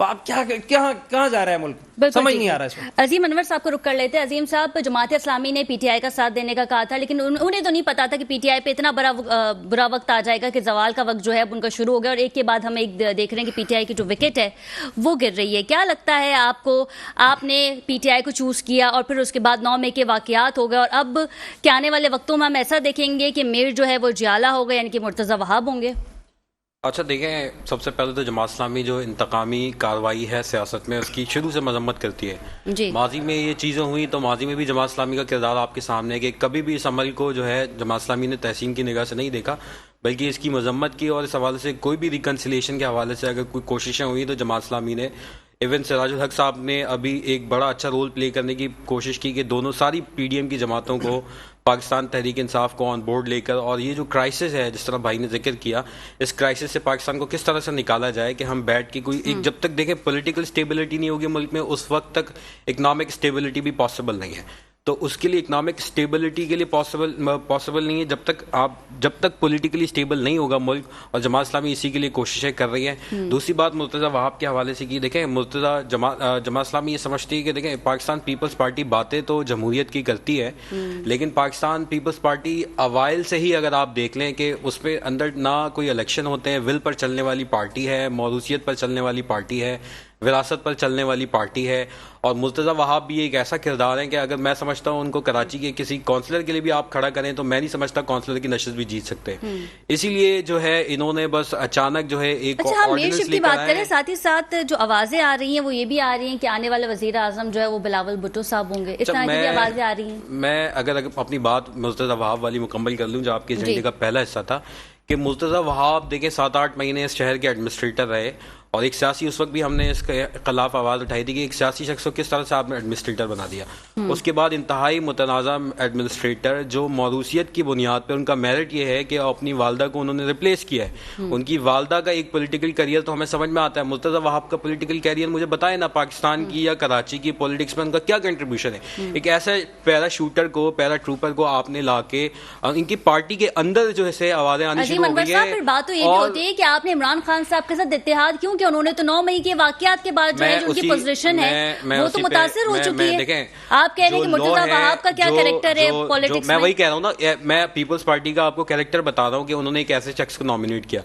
تو آپ کہاں جا رہا ہے ملک, سمجھ نہیں آ رہا ہے اس میں. عظیم انور صاحب کو رک کر لیتے ہیں. عظیم صاحب, جماعت اسلامی نے پی ٹی آئی کا ساتھ دینے کا کہا تھا, لیکن انہیں تو نہیں پتا تھا کہ پی ٹی آئی پہ اتنا برا وقت آ جائے گا کہ زوال کا وقت جو ہے ان کا شروع ہو گیا, اور ایک کے بعد ہم ایک دیکھ رہے ہیں کہ پی ٹی آئی کی جو وکٹ ہے وہ گر رہی ہے. کیا لگتا ہے آپ کو, آپ نے پی ٹی آئی کو چوز کیا اور پھر اس کے بعد 9 مئی کے واقعات ہو گئے, اور اب کیا آنے والے وقتوں میں ہم ایسا دیکھیں گے کہ میر جو ہے وہ جیالہ ہو گئے, یعنی کہ مرتضی وہاب ہوں گے؟ اچھا دیکھیں, سب سے پہلے تو جماعت اسلامی جو انتقامی کارروائی ہے سیاست میں, اس کی شروع سے مذمت کرتی ہے. جی, ماضی میں یہ چیزیں ہوئی تو ماضی میں بھی جماعت اسلامی کا کردار آپ کے سامنے ہے کہ کبھی بھی اس عمل کو جو ہے جماعت اسلامی نے تحسین کی نگاہ سے نہیں دیکھا, بلکہ اس کی مذمت کی, اور اس حوالے سے کوئی بھی ریکنسیلیشن کے حوالے سے اگر کوئی کوششیں ہوئی تو جماعت اسلامی نے, ایون سراج الحق صاحب نے ابھی ایک بڑا اچھا رول پلے کرنے کی کوشش کی کہ دونوں ساری پی ڈی ایم کی جماعتوں کو, پاکستان تحریک انصاف کو آن بورڈ لے کر, اور یہ جو کرائسس ہے جس طرح بھائی نے ذکر کیا, اس کرائسس سے پاکستان کو کس طرح سے نکالا جائے کہ ہم بیٹھ کے کوئی ایک, جب تک دیکھیں پولیٹیکل اسٹیبلٹی نہیں ہوگی ملک میں, اس وقت تک اکنامک اسٹیبلٹی بھی پاسبل نہیں ہے. تو اس کے لیے اکنامک اسٹیبلٹی کے لیے پاسبل نہیں ہے جب تک پولیٹیکلی اسٹیبل نہیں ہوگا ملک, اور جماعت اسلامی اسی کے لیے کوششیں کر رہی ہے. دوسری بات مرتضی وہاب کے حوالے سے کی, دیکھیں مرتضی جماعت اسلامی یہ سمجھتی ہے کہ دیکھیں پاکستان پیپلز پارٹی باتیں تو جمہوریت کی کرتی ہے, لیکن پاکستان پیپلز پارٹی اوائل سے ہی اگر آپ دیکھ لیں کہ اس پہ اندر نہ کوئی الیکشن ہوتے ہیں, ول پر چلنے والی پارٹی ہے, موروثیت پر چلنے والی پارٹی ہے, وراثت پر چلنے والی پارٹی ہے. اور مرتضی وہاب بھی ایک ایسا کردار ہے کہ اگر میں سمجھتا ہوں ان کو کراچی کے کسی کونسلر کے لیے بھی آپ کھڑا کریں تو میں نہیں سمجھتا کونسلر کی نشست بھی جیت سکتے. اسی لیے جو ہے انہوں نے بس اچانک جو ہے ایک آرڈیننس کی بات کریں, ساتھ ہی ساتھ جو آوازیں آ رہی ہیں وہ یہ بھی آ رہی ہیں کہ آنے والے وزیر اعظم جو ہے وہ بلاول بھٹو صاحب ہوں گے, اس طرح کی بھی آوازیں آ رہی ہیں. میں اگر اپنی بات مرتضی وہاب والی مکمل کر لوں, جو آپ کے ایجنڈے کا پہلا حصہ تھا, کہ مرتضی وہاب دیکھیں 7-8 مہینے اس شہر کے ایڈمنسٹریٹر رہے, اور ایک سیاسی, اس وقت بھی ہم نے اس کے خلاف آواز اٹھائی تھی کہ ایک سیاسی شخص کو کس طرح سے آپ نے ایڈمنسٹریٹر بنا دیا. اس کے بعد انتہائی متنازع ایڈمنسٹریٹر جو موروثیت کی بنیاد پہ, ان کا میرٹ یہ ہے کہ اپنی والدہ کو انہوں نے ریپلیس کیا ہے. ان کی والدہ کا ایک پولیٹیکل کیریئر تو ہمیں سمجھ میں آتا ہے, مرتضی وہاب کا پولیٹیکل کیریئر مجھے بتائے نا پاکستان کی یا کراچی کی پولیٹکس میں ان کا کیا کنٹریبیوشن ہے. ایک ایسے پیرا شوٹر کو, پیرا ٹروپر کو آپ نے لا کے ان کی پارٹی کے اندر جو ہے آوازیں آنی شروع ہو گئی ہیں. بات تو یہ بھی ہوتی ہے کہ آپ نے عمران خان صاحب کے ساتھ اتحاد کیوں, کہ انہوں نے تو 9 مئی کے واقعات کے بعد جو ہے ان کی پوزیشن ہے وہ تو متاثر ہو چکی ہے. آپ کہہ رہے ہیں کہ مرتضی وہاب کا کیا کریکٹر ہے پالیٹکس میں, میں وہی کہہ رہا ہوں نا, میں پیپلز پارٹی کا آپ کو کریکٹر بتا رہا ہوں کہ انہوں نے ایک ایسے شخص کو نامینیٹ کیا.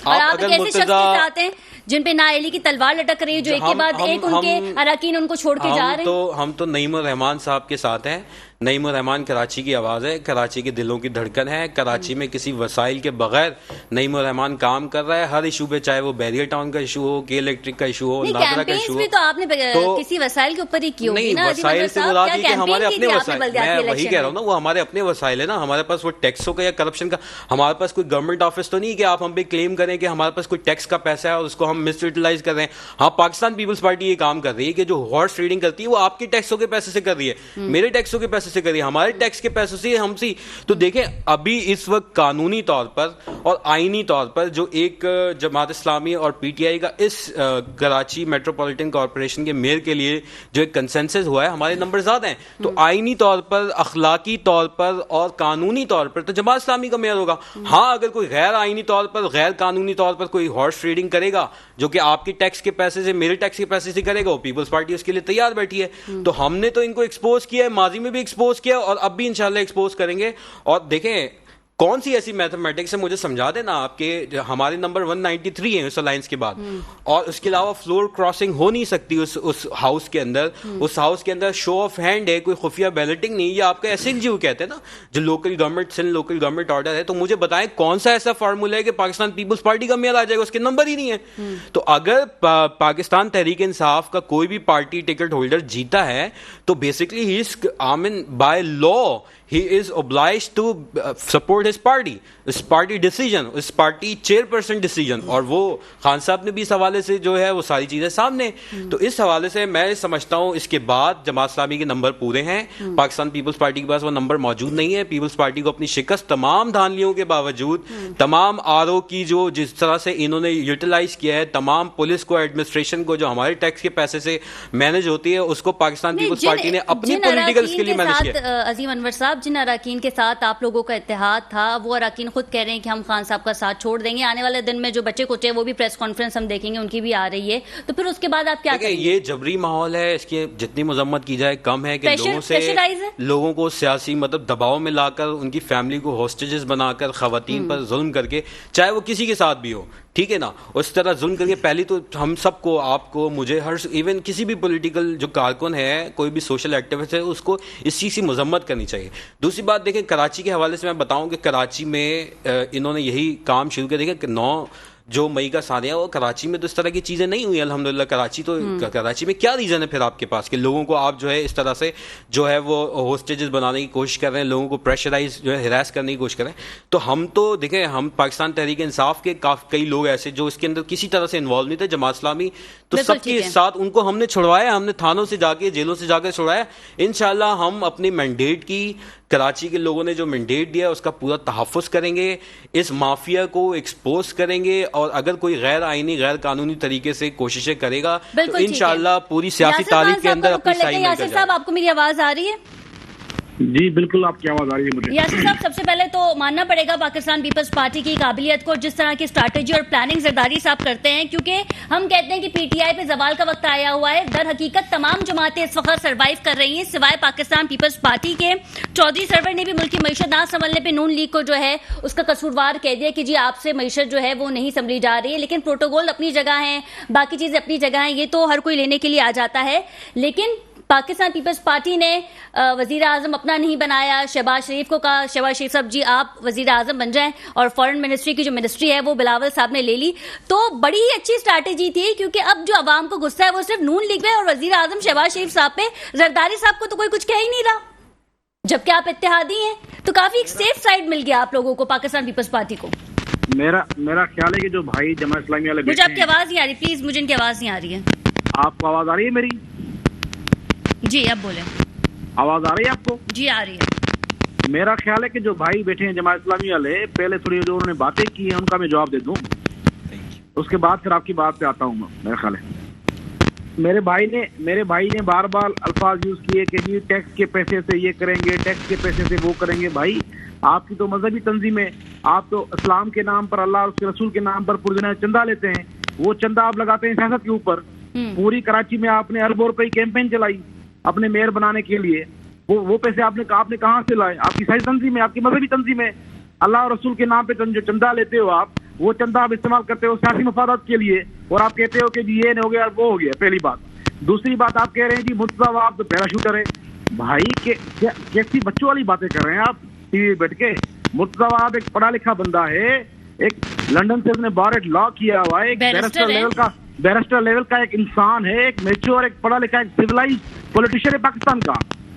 اور آپ ایک ایسے شخص کے ساتھ ہیں جن پہ نااہلی کی تلوار لٹک رہی ہے, جو ایک کے بعد ایک ان کے اراکین ان کو چھوڑ کے جا رہے ہیں. ہم تو نعیم الرحمان صاحب کے ساتھ ہیں. نعیم الرحمان کراچی کی آواز ہے, کراچی کے دلوں کی دھڑکن ہے. کراچی میں کسی وسائل کے بغیر نعیم الرحمان کام کر رہا ہے ہر ایشو پہ, چاہے وہ بیریئر ٹاؤن کا ایشو ہو, کے الیکٹرک کا ایشو ہو, ناگرا کا ایشو ہو. تو آپ نے کسی وسائل کے اوپر ہی کی ہوگی نا. وسائل سے مراد یہ کہ ہمارے اپنے وسائل, میں وہی کہہ رہا ہوں نا, وہ ہمارے اپنے وسائل ہے نا. ہمارے پاس وہ ٹیکسوں کا یا کرپشن کا, ہمارے پاس کوئی گورنمنٹ آفس تو نہیں کہ آپ ہم پہ کلیم کریں کہ ہمارے پاس کوئی ٹیکس کا پیسہ ہے اور اس کو ہم مس یوٹیلائز کر رہے ہیں. ہاں, پاکستان پیپلز پارٹی یہ کام کر رہی ہے کہ جو ہارس ٹریڈنگ کرتی ہے وہ آپ کے ٹیکسوں کے پیسے سے کر رہی ہے, میرے ٹیکسوں کے پیسے سے کر رہی ہے, ہمارے ٹیکس کے پیسوں سے ہم سی. تو دیکھیں ابھی اس وقت قانونی طور پر اور آئینی طور پر جو ایک جماعت اسلامی اور پی ٹی آئی کا اس کراچی میٹروپولیٹن کارپوریشن کے میئر کے لیے جو ایک کنسنسس ہوا ہے, ہمارے نمبر زیادہ ہیں. تو آئینی طور پر, اخلاقی طور پر اور قانونی طور پر تو جماعت اسلامی کا میئر ہوگا. ہاں, اگر کوئی غیر آئینی طور پر, غیر قانونی طور پر کوئی ہارس ٹریڈنگ کرے گا جو کہ آپ کے ٹیکس کے پیسے سے, میرے ٹیکس کے پیسے سے کرے گا, وہ پیپلز پارٹی اس کے لیے تیار بیٹھی ہے. تو ہم نے تو ان کو ایکسپوز کیا ہے, ماضی میں بھی ایکسپوز کیا اور اب بھی انشاءاللہ ایکسپوز کریں گے. اور دیکھیں کون سی ایسی میتھمیٹکس ہے, مجھے سمجھا دینا آپ کے, ہمارے نمبر 193 ہیں اس الائنس کے بعد, اور اس کے علاوہ فلور کراسنگ ہو نہیں سکتی اس ہاؤس کے اندر. اس ہاؤس کے اندر شو آف ہینڈ ہے, کوئی خفیہ بیلٹنگ نہیں. یہ آپ کا ایس این جی کہتے ہیں نا, جو local government Sindh local government order ہے. تو مجھے بتائیں کون سا ایسا فارمولا ہے کہ پاکستان پیپلز پارٹی کا میئر آ جائے گا, اس کے نمبر ہی نہیں ہے. تو اگر پاکستان تحریک انصاف کا کوئی بھی پارٹی ٹکٹ ہولڈر جیتا ہے تو بیسکلی ہی از آمن by law, he is obliged to support his party, اس پارٹی ڈیسیجن, اس پارٹی چیئرپرسن ڈیسیجن. اور وہ خان صاحب نے بھی اس حوالے سے جو ہے وہ ساری چیزیں سامنے. تو اس حوالے سے میں سمجھتا ہوں اس کے بعد جماعت اسلامی کے نمبر پورے ہیں. پاکستان پیپلز پارٹی کے پاس وہ نمبر موجود نہیں ہے. پیپلز پارٹی کو اپنی شکست تمام دھاندلیوں کے باوجود, تمام آر او کی جو جس طرح سے انہوں نے یوٹیلائز کیا ہے, تمام پولیس کو, ایڈمنسٹریشن کو جو ہمارے ٹیکس کے پیسے سے مینج ہوتی ہے, اس کو پاکستان پیپلز پارٹی نے اپنی پولیٹیکل کے لیے مینج کیا. عظیم انور صاحب, جن اراکین کے ساتھ آپ لوگوں کا اتحاد تھا تھا وہ اراکین خود کہہ رہے ہیں کہ ہم خان صاحب کا ساتھ چھوڑ دیں گے, آنے والے دن میں جو بچے کچے وہ بھی پریس کانفرنس ہم دیکھیں گے, ان کی بھی آ رہی ہے, تو پھر اس کے بعد آپ کیا کہیں گے؟ یہ جبری ماحول ہے, اس کی جتنی مذمت کی جائے کم ہے, کہ لوگوں کو سیاسی مطلب دباؤ میں لا کر ان کی فیملی کو ہوسٹیجز بنا کر خواتین پر ظلم کر کے, چاہے وہ کسی کے ساتھ بھی ہو, ٹھیک ہے نا, اس طرح ظلم کر کے پہلی تو ہم سب کو, آپ کو, مجھے, ہر ایون کسی بھی پولیٹیکل جو کارکن ہے, کوئی بھی سوشل ایکٹیوسٹ ہے, اس کو اس چیز کی مذمت کرنی چاہیے. دوسری بات دیکھیں, کراچی کے حوالے سے میں بتاؤں کہ کراچی میں انہوں نے یہی کام شروع کر دیا کہ 9 جو مئی کا ثانیہ, وہ کراچی میں تو اس طرح کی چیزیں نہیں ہوئی الحمدللہ. کراچی میں کیا ریزن ہے پھر آپ کے پاس کہ لوگوں کو آپ جو ہے اس طرح سے جو ہے وہ ہوسٹیجز بنانے کی کوشش کر رہے ہیں, لوگوں کو پریشرائز جو ہے ہراس کرنے کی کوشش کر رہے ہیں. تو ہم تو دیکھیں, ہم پاکستان تحریک انصاف کے کئی لوگ ایسے جو اس کے اندر کسی طرح سے انوالو نہیں تھے, جماعت اسلامی, تو سب کے ساتھ ان کو ہم نے چھڑوایا, ہم نے تھانوں سے جا کے, جیلوں سے جا کے چھڑوایا. انشاءاللہ ہم اپنی مینڈیٹ کی, کراچی کے لوگوں نے جو مینڈیٹ دیا اس کا پورا تحفظ کریں گے, اس مافیا کو ایکسپوز کریں گے, اور اگر کوئی غیر آئینی غیر قانونی طریقے سے کوششیں کرے گا تو انشاءاللہ پوری سیاسی تاریخ کے اندر اپنی صحیح مل یاسر صاحب, آپ کو میری آواز آ رہی ہے؟ جی بالکل, آپ کی آواز آ رہی ہے مجھے. یاسر صاحب, سب سے پہلے تو ماننا پڑے گا پاکستان پیپلز پارٹی کی قابلیت کو, جس طرح کی اسٹریٹجی اور پلاننگ زرداری صاحب کرتے ہیں, کیونکہ ہم کہتے ہیں کہ پی ٹی آئی پہ زوال کا وقت آیا ہوا ہے. در حقیقت تمام جماعتیں اس وقت سروائیو کر رہی ہیں سوائے پاکستان پیپلز پارٹی کے. چودھری سرور نے بھی ملک کی معیشت نہ سنبھلنے پہ نون لیگ کو جو ہے اس کا قصوروار کہہ دیا کہ جی آپ سے معیشت جو ہے وہ نہیں سنبھلی جا رہی ہے. لیکن پروٹوکول اپنی جگہ ہیں, باقی چیزیں اپنی جگہ ہیں, یہ تو ہر کوئی لینے کے لیے آ جاتا ہے. لیکن پاکستان پیپلز پارٹی نے وزیر اعظم اپنا نہیں بنایا, شہباز شریف کو کہا شہباز شریف صاحب جی آپ وزیر اعظم بن جائیں, اور فارن منسٹری کی جو منسٹری ہے وہ بلاول صاحب نے لے لی. تو بڑی ہی اچھی اسٹریٹجی تھی, کیونکہ اب جو عوام کو غصہ ہے وہ صرف نون لیگ پہ اور وزیر اعظم شہباز شریف صاحب پہ. زرداری صاحب کو تو کوئی کچھ کہہ ہی نہیں رہا, جبکہ آپ اتحادی ہیں. تو کافی ایک سیف سائڈ مل گیا آپ لوگوں کو, پاکستان پیپلز پارٹی کو. میرا خیال ہے کہ جو بھائی جماعت اسلامی والے, مجھے آپ کی آواز نہیں آ رہی, پلیز مجھے ان کی آواز نہیں آ رہی ہے. آپ کو آواز آ رہی ہے میری؟ جی اب بولیں. آواز آ رہی ہے آپ کو؟ جی آ رہی ہے. میرا خیال ہے کہ جو بھائی بیٹھے ہیں جماعت اسلامی والے, پہلے تھوڑی جو انہوں نے باتیں کی ہیں ان کا میں جواب دے دوں, اس کے بعد پھر آپ کی بات پہ آتا ہوں میں. میرا خیال ہے میرے بھائی نے بار بار الفاظ یوز کیے کہ جی ٹیکس کے پیسے سے یہ کریں گے, ٹیکس کے پیسے سے وہ کریں گے. بھائی آپ کی تو مذہبی تنظیم ہے, آپ تو اسلام کے نام پر, اللہ اور اس کے رسول کے نام پر پوری دنیا چندہ لیتے ہیں. وہ چندہ آپ لگاتے ہیں سیاست کے اوپر. پوری کراچی میں آپ نے اربوں روپے کی کیمپین چلائی اپنے میئر بنانے کے لیے. وہ پیسے آپ نے کہاں سے لائے؟ آپ کی سیاسی تنظیم ہے, آپ کی مذہبی تنظیم ہے. اللہ اور رسول کے نام پہ جو چندہ لیتے ہو آپ, وہ چندہ آپ استعمال کرتے ہو سیاسی مفادات کے لیے, اور آپ کہتے ہو کہ جی یہ ہو گیا وہ ہو گیا. پہلی بات. دوسری بات, آپ کہہ رہے ہیں جی مرتضیٰ آپ تو پیراشوٹر ہے. بھائی کیسی بچوں والی باتیں کر رہے ہیں آپ ٹی وی بیٹھ کے. مرتضیٰ آپ ایک پڑھا لکھا بندہ ہے, ایک لندن سے اس نے بارڈ لا کیا ہوا ہے, ایک بیرسٹر لیول کا ایک انسان ہے, ایک میچور, ایک پڑھا لکھا, ایک سویلائز پولیٹیشین ہے پاکستان کا.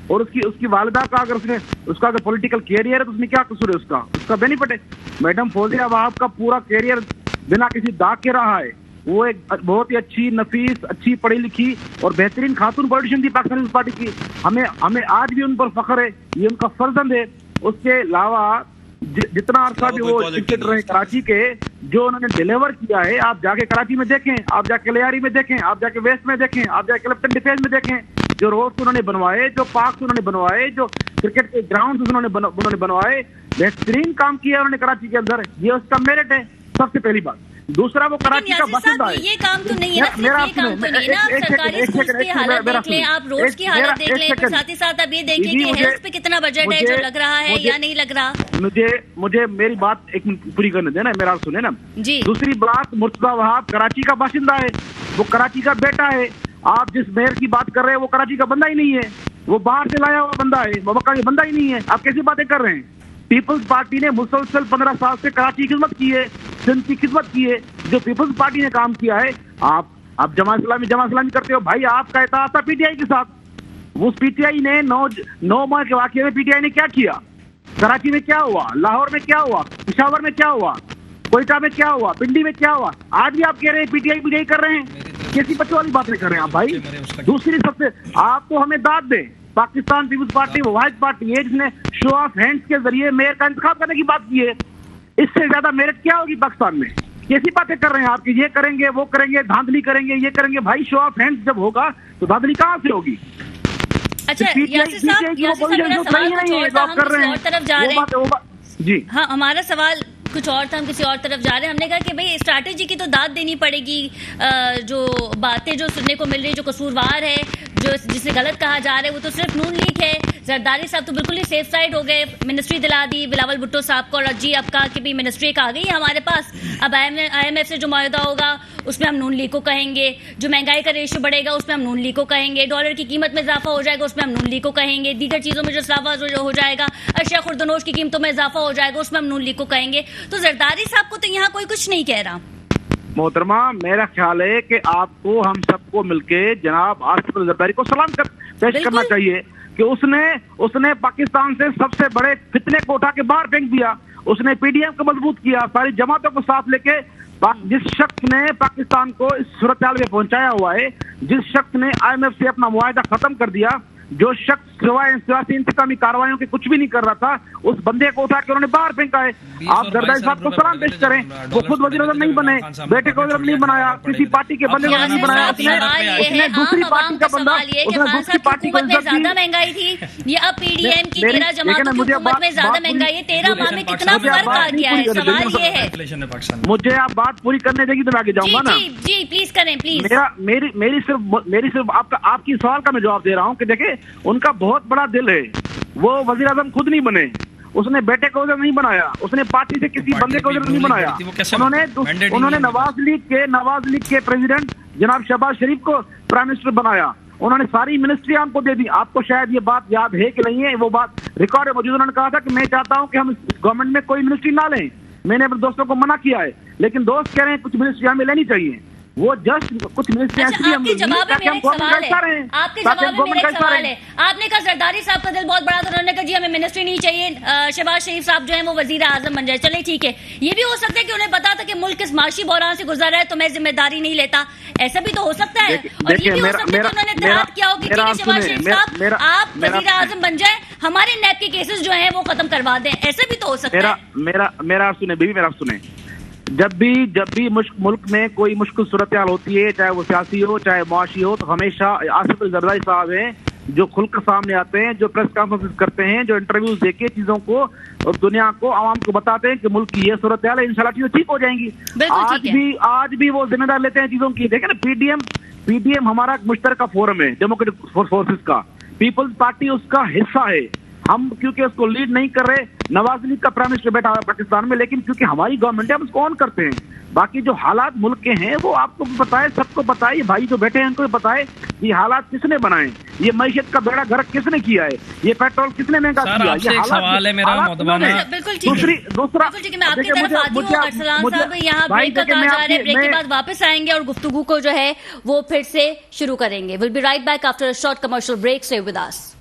اور اس کی والدہ کا اگر پولیٹیکل کیریئر ہے تو اس میں کیا قصور ہے؟ اس کا بینیفٹ ہے. میڈم فوزیہ وہاب کا پورا کیریئر بنا کسی داغ کے رہا ہے. وہ ایک بہت ہی اچھی, نفیس, اچھی پڑھی لکھی اور بہترین خاتون پولیٹیشین تھی پاکستان پیپلز پارٹی کی. ہمیں آج بھی ان پر فخر ہے, یہ ان کا فرزند ہے. اس کے علاوہ جتنا عرصہ بھی وہ ٹکٹ رہے کراچی کے, جو انہوں نے ڈیلیور کیا ہے, آپ جا کے کراچی میں دیکھیں, آپ جا کے لیاری میں دیکھیں, آپ جا کے ویسٹ میں دیکھیں, آپ جا کے لیفٹن ڈیفینس میں دیکھیں, جو روڈ انہوں نے بنوائے, جو پارکس انہوں نے بنوائے, جو کرکٹ کے گراؤنڈ انہوں نے بنوائے, بہترین کام کیا انہوں نے کراچی کے اندر. یہ اس کا میرٹ ہے سب سے پہلی بات. دوسرا وہ کراچی کا باشندہ ہے. یہ کام تو نہیں ہے نا, یہ کام تو نہیں ہے نا. آپ سرکاری اسکولز کی حالت دیکھ لیں, آپ روڈز کی حالت دیکھ لیں, پھر ساتھ ہی ساتھ آپ یہ دیکھیں کہ ہیلتھ پہ کتنا بجٹ ہے جو لگ رہا ہے یا نہیں لگ رہا. مجھے میری بات ایک پوری کرنے دیں نا, میرا سنیں نا جی. دوسری بات, مرتضیٰ وہاب کراچی کا باشندہ ہے, وہ کراچی کا بیٹا ہے. آپ جس میئر کی بات کر رہے ہیں وہ کراچی کا بندہ ہی نہیں ہے, وہ باہر سے لایا ہوا بندہ ہے, وہ کا بندہ ہی نہیں ہے. آپ کیسی باتیں کر رہے ہیں؟ پیپلز پارٹی نے مسلسل 15 سال سے کراچی کی خدمت کی ہے, سندھ کی خدمت کی ہے. جو پیپلز پارٹی نے کام کیا ہے, آپ جماعت اسلامی کرتے ہو. بھائی آپ کا اتحاد تھا پی ٹی آئی کے ساتھ. اس پی ٹی آئی نے 9 ماہ کے واقعے میں پی ٹی آئی نے کیا کیا؟ کراچی میں کیا ہوا, لاہور میں کیا ہوا, پشاور میں کیا ہوا, کوئٹہ میں کیا ہوا, پنڈی میں کیا ہوا؟ آج بھی آپ کہہ رہے ہیں پی ٹی آئی کر رہے ہیں. کیسی بچوں والی باتیں کر رہے ہیں آپ بھائی؟ دوسری سب سے آپ تو ہمیں داد دیں, پاکستان پیپلز پارٹی وہ واحد پارٹی ہے جس نے شو آف ہینڈز کے ذریعے میئر کا انتخاب کرنے کی بات کی ہے. اس سے زیادہ میرٹ کیا ہوگی پاکستان میں؟ کیسی باتیں کر رہے ہیں آپ کہ یہ کریں گے, وہ کریں گے, دھاندلی کریں گے, یہ کریں گے. بھائی شو آف ہینڈز جب ہوگا تو دھاندلی کہاں سے ہوگی؟ اچھا یاسر صاحب میرا سوال کچھ اور تھا, ہم کسی اور طرف جا رہے ہیں. جی ہاں ہمارا سوال کچھ اور تھا, ہم کسی اور طرف جا رہے ہیں. ہم نے کہا کہ بھئی اسٹریٹجی کی تو داد دینی پڑے گی, جو باتیں جو سننے کو مل رہی, جو قصوروار ہے, جو جسے غلط کہا جا رہا ہے, وہ تو صرف نون لیگ ہے. زرداری صاحب تو بالکل ہی سیف سائڈ ہو گئے, منسٹری دلا دی بلاول بھٹو صاحب کو, اور جی اب کہا کہ بھی منسٹری آ گئی ہے ہمارے پاس, اب آئی ایم ایف سے جو معاہدہ ہوگا اس میں ہم نون لیگ کو کہیں گے, جو مہنگائی کا ریشو بڑھے گا اس میں ہم نون لیگ کو کہیں گے, ڈالر کی قیمت میں اضافہ ہو جائے گا اس میں ہم نون لیگ کو کہیں گے, دیگر چیزوں میں جو اضافہ ہو جائے گا, اشیاء خوردنوش کی قیمتوں میں اضافہ ہو جائے گا اس میں ہم نون لیگ کو کہیں گے. تو زرداری صاحب کو تو یہاں کوئی کچھ نہیں کہہ رہا. محترمہ, میرا خیال ہے کہ آپ کو ہم سب کو مل کے جناب آصف زرداری کو سلام پیش کرنا چاہیے کہ اس نے پاکستان سے سب سے بڑے فتنے کو اٹھا کے باہر پھینک دیا. اس نے پی ڈی ایم کو مضبوط کیا, ساری جماعتوں کو ساتھ لے کے. جس شخص نے پاکستان کو اس صورتحال میں پہنچایا ہوا ہے, جس شخص نے آئی ایم ایف سے اپنا معاہدہ ختم کر دیا, جو شخص سوائے سیاسی انتقامی کارروائیوں کے کچھ بھی نہیں کر رہا تھا, اس بندے کو اٹھا کے انہوں نے باہر پھینکا ہے. آپ زرداری صاحب کو سلام پیش کریں, وہ خود وزیر اعظم نہیں بنے, بیٹے کو وزیر نہیں بنایا, کسی پارٹی کے بندے کو نہیں بنایا, اس نے دوسری پارٹی کا بندہ, اس نے دوسری پارٹی کو عزت دی. زیادہ مہنگائی تھی یہ اب پی ڈی ایم کی 13 جماعتوں کی حکومت میں زیادہ مہنگائی ہے, 13 ماہ میں کتنا فرق آ گیا ہے. سوال یہ ہے, مجھے آپ بات پوری کرنے دے گی تو میں آگے جاؤں گا نا. جی پلیز کریں پلیز. میری صرف آپ کی سوال کا میں جواب دے رہا ہوں کہ دیکھیں ان کا بہت بڑا دل ہے, وہ وزیر اعظم خود نہیں بنے, اس نے بیٹے کو وزیر نہیں بنایا, اس نے پارٹی سے کسی بندے کو وزیر نہیں بنایا. انہوں نے نواز لیگ کے پریزیڈنٹ جناب شہباز شریف کو پرائم منسٹر بنایا, انہوں نے ساری منسٹری ہم کو دے دی. آپ کو شاید یہ بات یاد ہے کہ نہیں ہے, وہ بات ریکارڈ موجود. انہوں نے کہا تھا کہ میں چاہتا ہوں کہ ہم گورنمنٹ میں کوئی منسٹری نہ لیں, میں نے اپنے دوستوں کو منع کیا ہے, لیکن دوست کہہ رہے ہیں کچھ منسٹری ہمیں لینی چاہیے. وہ جسٹ کچھ منسٹری آپ کے جواب میں سوال ہے, آپ نے کہا زرداری صاحب کا دل بہت بڑا تھا, انہوں نے کہا جی ہمیں منسٹری نہیں چاہیے, شہباز شریف صاحب جو ہیں وہ وزیر اعظم بن جائے. چلے ٹھیک ہے, یہ بھی ہو سکتا ہے کہ انہیں پتا تھا کہ ملک اس معاشی بحران سے گزر رہا ہے تو میں ذمہ داری نہیں لیتا, ایسا بھی تو ہو سکتا ہے. اور یہ بھی ہو سکتا ہے کہ انہوں نے اتحاد کیا ہو کہ ٹھیک ہے شہباز شریف صاحب آپ وزیر اعظم بن جائیں, ہمارے نیب کے کیسز جو ہیں وہ ختم کروا دیں, ایسا بھی تو ہو سکتا ہے. میرا سنیں بیوی, میرا سنیں, جب بھی ملک میں کوئی مشکل صورتحال ہوتی ہے, چاہے وہ سیاسی ہو چاہے معاشی ہو, تو ہمیشہ آصف زرداری صاحب ہیں جو کھل کر سامنے آتے ہیں, جو پریس کانفرنس کرتے ہیں, جو انٹرویوز دے کے چیزوں کو اور دنیا کو عوام کو بتاتے ہیں کہ ملک کی یہ صورتحال ہے, انشاءاللہ چیزیں ٹھیک ہو جائیں گی. آج بھی وہ ذمہ دار لیتے ہیں چیزوں کی. دیکھیں نا, پی ڈی ایم ہمارا مشترکہ فورم ہے ڈیموکریٹک فورسز کا, پیپلز پارٹی اس کا حصہ ہے. ہم کیونکہ اس کو لیڈ نہیں کر رہے, نواز لیگ کا پرائم منسٹر بیٹھا ہوا ہے پاکستان میں, لیکن کیونکہ ہماری گورنمنٹ ہے ہم اس کو آن کرتے ہیں. باقی جو حالات ملک کے ہیں وہ آپ کو بتائے, سب کو بتائے, بھائی جو بیٹھے ہیں ان کو بتائے یہ حالات کس نے بنائے, یہ معیشت کا بیڑا گرک کس نے کیا ہے, یہ پیٹرول کس نے مہنگا کیا. یہ سوال ہے میرا محترمہ, بالکل دوسرا میں آپ کی طرف آتی ہوں. ارسلان صاحب یہاں بریک کا کہا جا رہا ہے, بریک کے بعد واپس آئیں گے اور گفتگو کو جو ہے وہ پھر سے شروع کریں گے. Will be right back after a short commercial break. Stay with us.